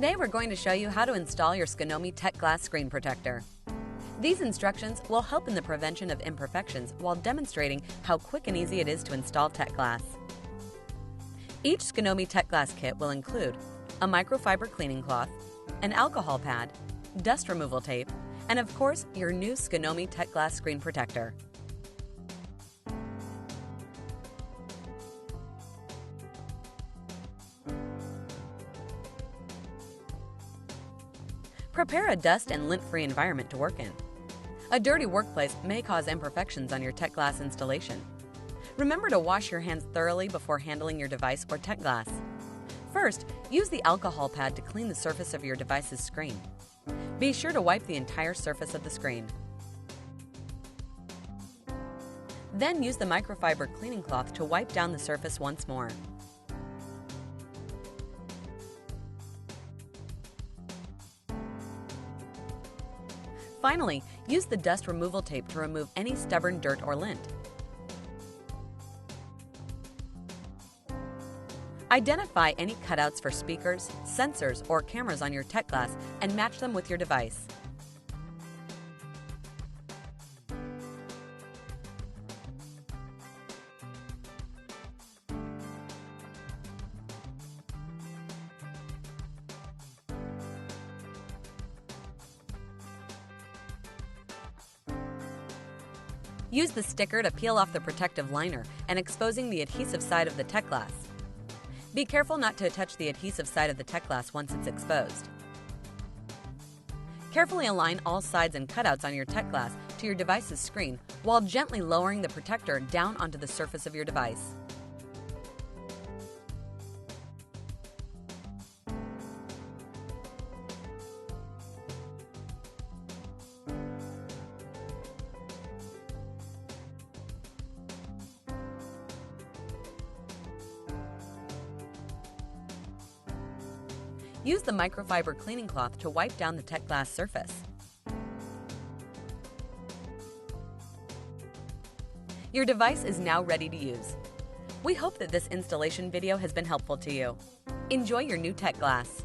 Today we're going to show you how to install your Skinomi Tech Glass Screen Protector. These instructions will help in the prevention of imperfections while demonstrating how quick and easy it is to install Tech Glass. Each Skinomi Tech Glass kit will include a microfiber cleaning cloth, an alcohol pad, dust removal tape, and of course your new Skinomi Tech Glass Screen Protector. Prepare a dust and lint-free environment to work in. A dirty workplace may cause imperfections on your Tech Glass installation. Remember to wash your hands thoroughly before handling your device or Tech Glass. First, use the alcohol pad to clean the surface of your device's screen. Be sure to wipe the entire surface of the screen. Then use the microfiber cleaning cloth to wipe down the surface once more. Finally, use the dust removal tape to remove any stubborn dirt or lint. Identify any cutouts for speakers, sensors, or cameras on your Tech Glass and match them with your device. Use the sticker to peel off the protective liner and exposing the adhesive side of the Tech Glass. Be careful not to touch the adhesive side of the Tech Glass once it's exposed. Carefully align all sides and cutouts on your Tech Glass to your device's screen while gently lowering the protector down onto the surface of your device. Use the microfiber cleaning cloth to wipe down the Tech Glass surface. Your device is now ready to use. We hope that this installation video has been helpful to you. Enjoy your new Tech Glass.